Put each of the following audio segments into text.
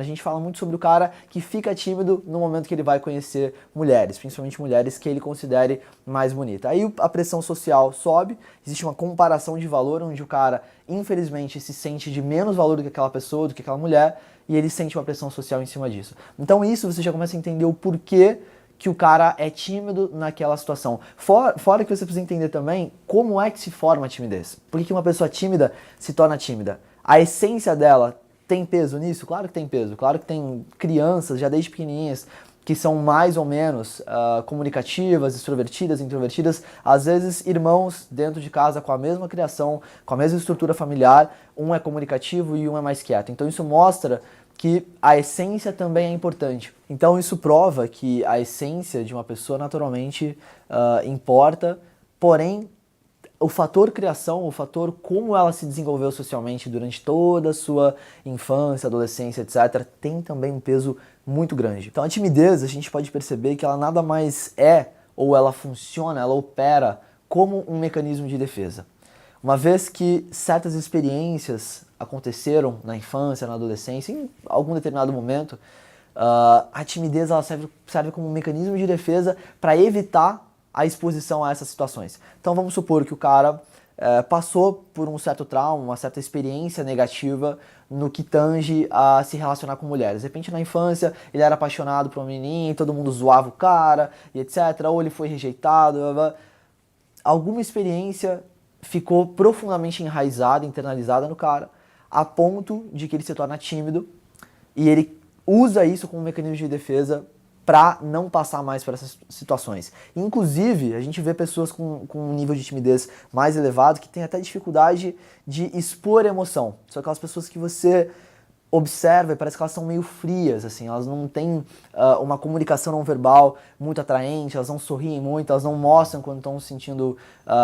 A gente fala muito sobre o cara que fica tímido no momento que ele vai conhecer mulheres, principalmente mulheres que ele considere mais bonita. Aí a pressão social sobe, existe uma comparação de valor onde o cara, infelizmente, se sente de menos valor do que aquela pessoa, do que aquela mulher, e ele sente uma pressão social em cima disso. Então isso você já começa a entender o porquê que o cara é tímido naquela situação. Fora que você precisa entender também como é que se forma a timidez. Por que uma pessoa tímida se torna tímida? A essência dela tem peso nisso? Claro que tem peso. Claro que tem crianças, já desde pequenininhas, que são mais ou menos comunicativas, extrovertidas, introvertidas. Às vezes, irmãos dentro de casa com a mesma criação, com a mesma estrutura familiar, um é comunicativo e um é mais quieto. Então isso mostra que a essência também é importante. Então isso prova que a essência de uma pessoa naturalmente importa, porém o fator criação, o fator como ela se desenvolveu socialmente durante toda a sua infância, adolescência, etc., tem também um peso muito grande. Então a timidez, a gente pode perceber que ela nada mais é, ou ela funciona, ela opera como um mecanismo de defesa. Uma vez que certas experiências aconteceram na infância, na adolescência, em algum determinado momento, a timidez ela serve como um mecanismo de defesa para evitar a exposição a essas situações. Então vamos supor que o cara passou por um certo trauma, uma certa experiência negativa no que tange a se relacionar com mulheres. De repente na infância ele era apaixonado por uma menininha, todo mundo zoava o cara e etc. Ou ele foi rejeitado, blá, blá. Alguma experiência ficou profundamente enraizada, internalizada no cara, a ponto de que ele se torna tímido e ele usa isso como um mecanismo de defesa para não passar mais por essas situações. Inclusive, a gente vê pessoas com um nível de timidez mais elevado que tem até dificuldade de expor emoção. São aquelas pessoas que você observa e parece que elas são meio frias, assim, elas não têm uma comunicação não verbal muito atraente, elas não sorriem muito, elas não mostram quando estão sentindo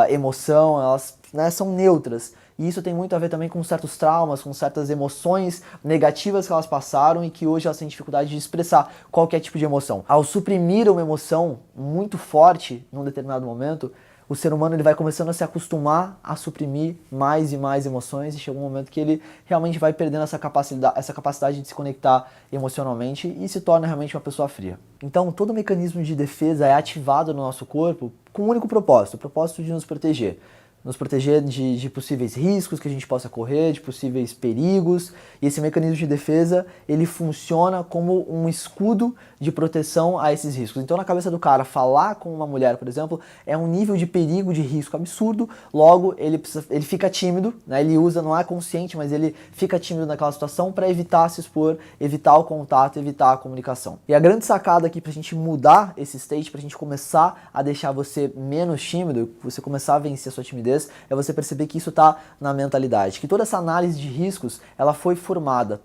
emoção, elas são neutras. E isso tem muito a ver também com certos traumas, com certas emoções negativas que elas passaram e que hoje elas têm dificuldade de expressar qualquer tipo de emoção. Ao suprimir uma emoção muito forte num determinado momento, o ser humano ele vai começando a se acostumar a suprimir mais e mais emoções e chega um momento que ele realmente vai perdendo essa capacidade de se conectar emocionalmente e se torna realmente uma pessoa fria. Então todo mecanismo de defesa é ativado no nosso corpo com um único propósito, o propósito de nos proteger. Nos proteger de possíveis riscos que a gente possa correr, de possíveis perigos. E esse mecanismo de defesa, ele funciona como um escudo de proteção a esses riscos. Então na cabeça do cara, falar com uma mulher, por exemplo, é um nível de perigo, de risco absurdo, logo ele fica tímido, né? Ele usa, não é consciente, mas ele fica tímido naquela situação para evitar se expor, evitar o contato, evitar a comunicação. E a grande sacada aqui pra gente mudar esse state, pra gente começar a deixar você menos tímido, você começar a vencer a sua timidez, é você perceber que isso está na mentalidade, que toda essa análise de riscos ela foi formada,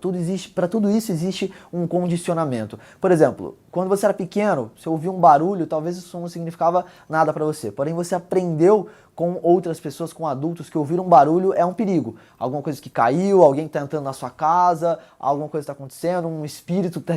para tudo isso existe um condicionamento. Por exemplo, quando você era pequeno, você ouvia um barulho, talvez isso não significava nada para você, porém você aprendeu com outras pessoas, com adultos, que ouvir um barulho é um perigo. Alguma coisa que caiu, alguém está entrando na sua casa, alguma coisa está acontecendo, um espírito está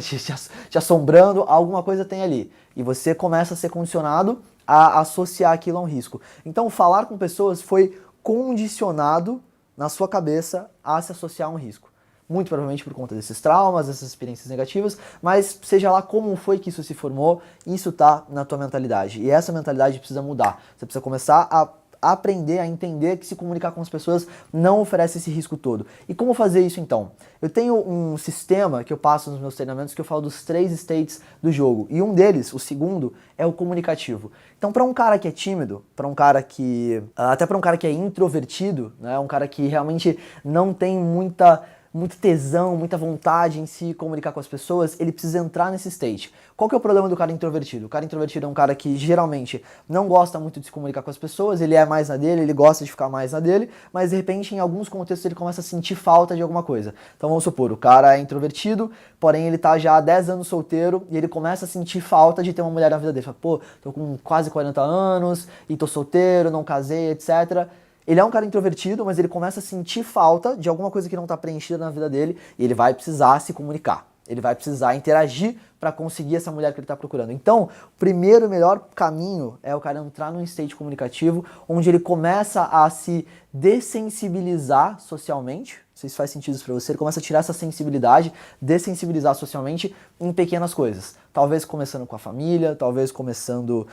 te assombrando, alguma coisa tem ali. E você começa a ser condicionado a associar aquilo a um risco. Então, falar com pessoas foi condicionado na sua cabeça a se associar a um risco. Muito provavelmente por conta desses traumas, dessas experiências negativas, mas seja lá como foi que isso se formou, isso está na tua mentalidade. E essa mentalidade precisa mudar. Você precisa começar a aprender a entender que se comunicar com as pessoas não oferece esse risco todo. E como fazer isso então? Eu tenho um sistema que eu passo nos meus treinamentos que eu falo dos 3 states do jogo. E um deles, o segundo, é o comunicativo. Então para um cara que é tímido, para um cara que... até para um cara que é introvertido, né, um cara que realmente não tem muito tesão, muita vontade em se comunicar com as pessoas, ele precisa entrar nesse state. Qual que é o problema do cara introvertido? O cara introvertido é um cara que geralmente não gosta muito de se comunicar com as pessoas, ele é mais na dele, ele gosta de ficar mais na dele, mas de repente em alguns contextos ele começa a sentir falta de alguma coisa. Então vamos supor, o cara é introvertido, porém ele tá já há 10 anos solteiro e ele começa a sentir falta de ter uma mulher na vida dele. Fala, pô, tô com quase 40 anos e tô solteiro, não casei, etc. Ele é um cara introvertido, mas ele começa a sentir falta de alguma coisa que não está preenchida na vida dele e ele vai precisar se comunicar. Ele vai precisar interagir para conseguir essa mulher que ele está procurando. Então, o primeiro e melhor caminho é o cara entrar num state comunicativo onde ele começa a se dessensibilizar socialmente. sei se faz sentido isso pra você, ele começa a tirar essa sensibilidade, dessensibilizar socialmente em pequenas coisas. Talvez começando com a família, talvez começando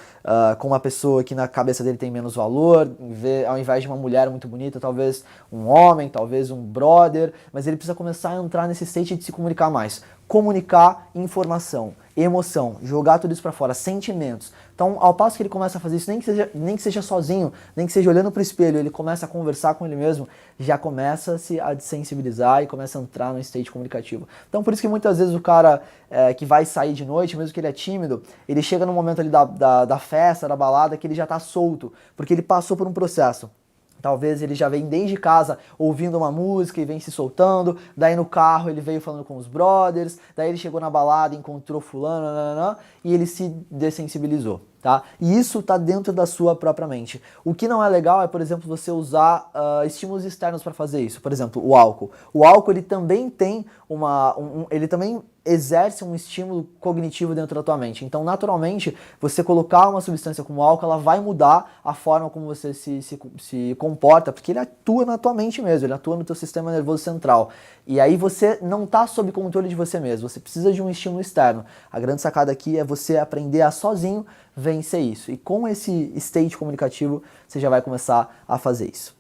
com uma pessoa que na cabeça dele tem menos valor, ao invés de uma mulher muito bonita, talvez um homem, talvez um brother, mas ele precisa começar a entrar nesse state de se comunicar mais. Comunicar informação, emoção, jogar tudo isso pra fora, sentimentos. Então, ao passo que ele começa a fazer isso, nem que seja sozinho, nem que seja olhando pro espelho, ele começa a conversar com ele mesmo, já começa a desensibilizar e começa a entrar no state comunicativo. Então, por isso que muitas vezes o cara que vai sair de noite, mesmo que ele é tímido, ele chega no momento ali da festa, da balada, que ele já tá solto, porque ele passou por um processo. Talvez ele já vem desde casa ouvindo uma música e vem se soltando, daí no carro ele veio falando com os brothers, daí ele chegou na balada, encontrou fulano, nananã, e ele se dessensibilizou, tá? E isso tá dentro da sua própria mente. O que não é legal é, por exemplo, você usar estímulos externos para fazer isso. Por exemplo, o álcool. O álcool, ele também tem ele também exerce um estímulo cognitivo dentro da tua mente. Então, naturalmente, você colocar uma substância como álcool, ela vai mudar a forma como você se comporta, porque ele atua na tua mente mesmo, ele atua no teu sistema nervoso central. E aí você não está sob controle de você mesmo, você precisa de um estímulo externo. A grande sacada aqui é você aprender a sozinho vencer isso. E com esse state comunicativo, você já vai começar a fazer isso.